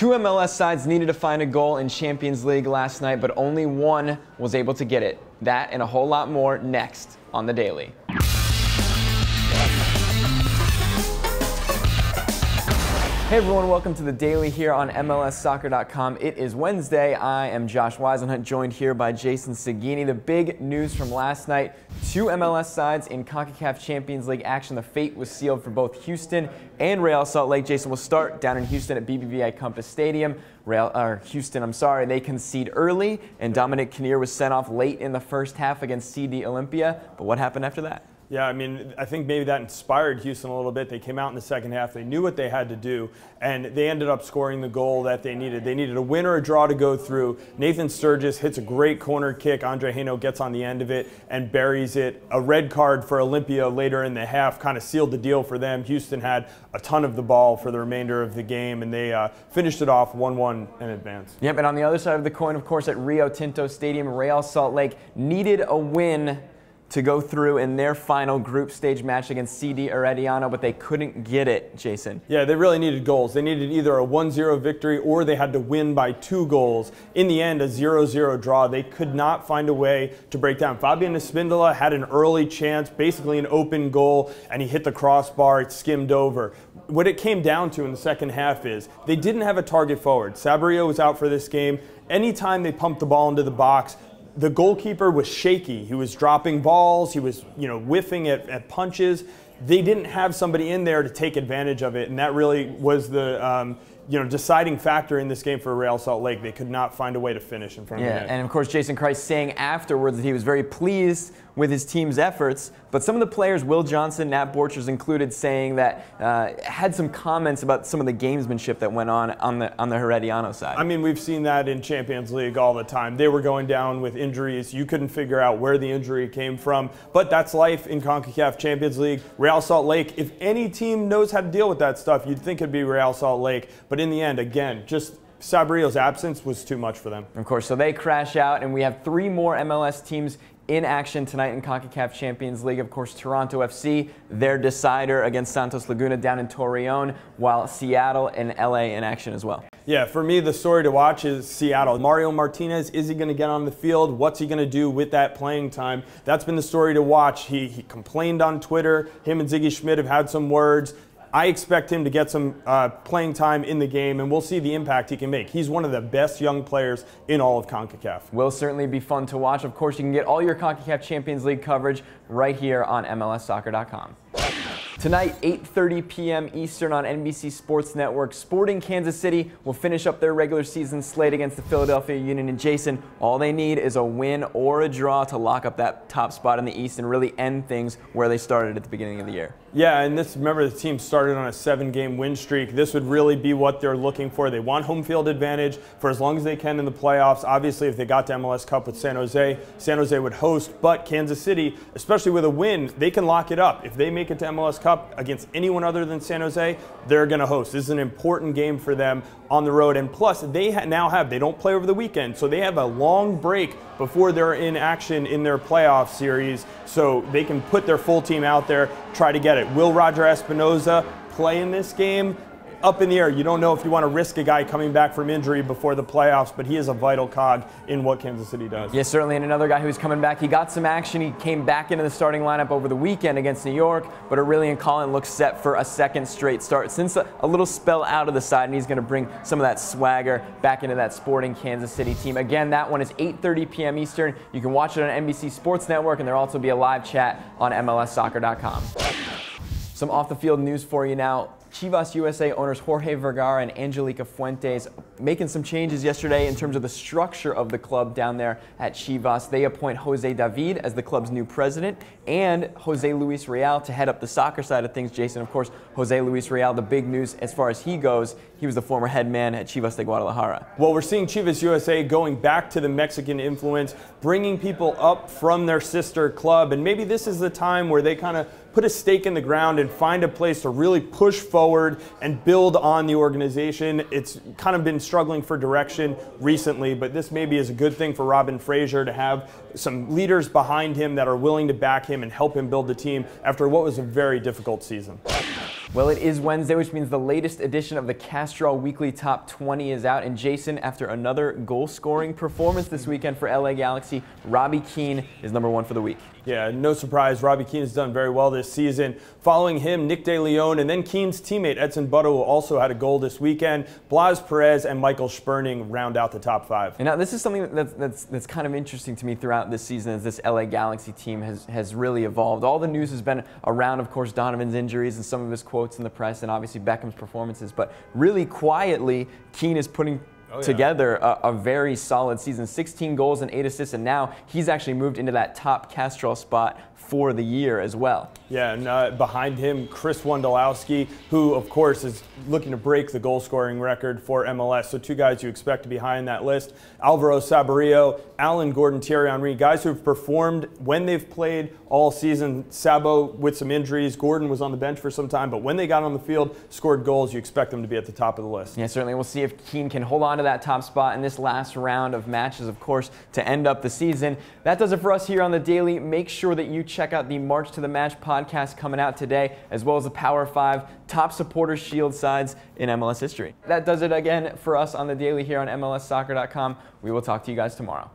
Two MLS sides needed to find a goal in Champions League last night, but only one was able to get it. That and a whole lot more next on The Daily. Hey everyone, welcome to The Daily here on MLSsoccer.com. It is Wednesday. I am Josh Weisenhunt, joined here by Jason Seguini. The big news from last night, two MLS sides in CONCACAF Champions League action. The fate was sealed for both Houston and Real Salt Lake. Jason, will start down in Houston at BBVA Compass Stadium. Houston, they concede early, and Dominic Kinnear was sent off late in the first half against CD Olympia. But what happened after that? Yeah, I mean, I think maybe that inspired Houston a little bit. They came out in the second half. They knew what they had to do, and they ended up scoring the goal that they needed. They needed a win or a draw to go through. Nathan Sturgis hits a great corner kick. Andre Haino gets on the end of it and buries it. A red card for Olympia later in the half kind of sealed the deal for them. Houston had a ton of the ball for the remainder of the game, and they finished it off 1-1 in advance. Yep, and on the other side of the coin, of course, at Rio Tinto Stadium, Real Salt Lake needed a win to go through in their final group stage match against CD Herediano, but they couldn't get it, Jason. Yeah, they really needed goals. They needed either a 1-0 victory or they had to win by 2 goals. In the end, a 0-0 draw. They could not find a way to break down. Fabian Espindola had an early chance, basically an open goal, and he hit the crossbar. It skimmed over. What it came down to in the second half is they didn't have a target forward. Sabrio was out for this game. Anytime they pumped the ball into the box, the goalkeeper was shaky. He was dropping balls. He was, whiffing at punches. They didn't have somebody in there to take advantage of it, and that really was the deciding factor in this game for Real Salt Lake. They could not find a way to finish in front of the net. And of course, Jason Kreis saying afterwards that he was very pleased with his team's efforts, but some of the players, Will Johnson, Nat Borchers included, saying that had some comments about some of the gamesmanship that went on the Herediano side. I mean, we've seen that in Champions League all the time. They were going down with injuries. You couldn't figure out where the injury came from, but that's life in CONCACAF Champions League. Real Salt Lake, if any team knows how to deal with that stuff, you'd think it'd be Real Salt Lake, but in the end, again, just Sabrio's absence was too much for them. Of course, so they crash out, and we have 3 more MLS teams in action tonight in CONCACAF Champions League. Of course, Toronto FC, their decider against Santos Laguna down in Torreon, while Seattle and LA in action as well. Yeah, for me, the story to watch is Seattle. Mario Martinez, is he going to get on the field? What's he going to do with that playing time? That's been the story to watch. He complained on Twitter. Him and Ziggy Schmidt have had some words. I expect him to get some playing time in the game, and we'll see the impact he can make. He's one of the best young players in all of CONCACAF. Will certainly be fun to watch. Of course, you can get all your CONCACAF Champions League coverage right here on MLSsoccer.com. Tonight, 8:30 p.m. Eastern on NBC Sports Network, Sporting Kansas City will finish up their regular season slate against the Philadelphia Union. And Jason, all they need is a win or a draw to lock up that top spot in the East and really end things where they started at the beginning of the year. Yeah, and remember, the team started on a 7-game win streak. This would really be what they're looking for. They want home field advantage for as long as they can in the playoffs. Obviously, if they got to MLS Cup with San Jose would host. But Kansas City, especially with a win, they can lock it up. If they make it to MLS Cup against anyone other than San Jose, they're going to host. This is an important game for them on the road. And plus, they don't play over the weekend, so they have a long break before they're in action in their playoff series, so they can put their full team out there, try to get it. Will Roger Espinoza play in this game? Up in the air. You don't know if you want to risk a guy coming back from injury before the playoffs, but he is a vital cog in what Kansas City does. Yes, certainly, and another guy who's coming back. He got some action. He came back into the starting lineup over the weekend against New York, but Aurelian Collin looks set for a second straight start since a little spell out of the side, and he's going to bring some of that swagger back into that Sporting Kansas City team. Again, that one is 8:30 p.m. Eastern. You can watch it on NBC Sports Network, and there'll also be a live chat on MLSsoccer.com. Some off-the-field news for you now. Chivas USA owners Jorge Vergara and Angelica Fuentes making some changes yesterday in terms of the structure of the club down there at Chivas. They appoint Jose David as the club's new president and Jose Luis Real to head up the soccer side of things. Jason, of course, Jose Luis Real, the big news as far as he goes, he was the former head man at Chivas de Guadalajara. Well, we're seeing Chivas USA going back to the Mexican influence, bringing people up from their sister club, and maybe this is the time where they kind of put a stake in the ground and find a place to really push forward and build on the organization. It's kind of been struggling for direction recently, but this maybe is a good thing for Robin Fraser to have some leaders behind him that are willing to back him and help him build the team after what was a very difficult season. Well, it is Wednesday, which means the latest edition of the Castrol Weekly Top 20 is out. And Jason, after another goal-scoring performance this weekend for LA Galaxy, Robbie Keane is #1 for the week. Yeah, no surprise. Robbie Keane has done very well this season. Following him, Nick De Leon, and then Keane's teammate Edson Butto also had a goal this weekend. Blas Perez and Michael Sperning round out the top 5. And now this is something that's kind of interesting to me throughout this season, as this LA Galaxy team has really evolved. All the news has been around, of course, Donovan's injuries and some of his quotes in the press, and obviously Beckham's performances. But really quietly, Keane is putting together a very solid season. 16 goals and 8 assists, and now he's actually moved into that top Castrol spot for the year as well. Yeah, and behind him, Chris Wondolowski, who, of course, is looking to break the goal-scoring record for MLS. So 2 guys you expect to be high in that list. Alvaro Saborio, Alan Gordon, Thierry Henry, guys who have performed when they've played all season. Sabo with some injuries. Gordon was on the bench for some time, but when they got on the field, scored goals, you expect them to be at the top of the list. Yeah, certainly. We'll see if Keane can hold on to that top spot in this last round of matches, of course, to end up the season. That does it for us here on The Daily. Make sure that you check out the March to the Match podcast coming out today, as well as the Power 5 top supporter shield sides in MLS history. That does it again for us on The Daily here on MLSsoccer.com. We will talk to you guys tomorrow.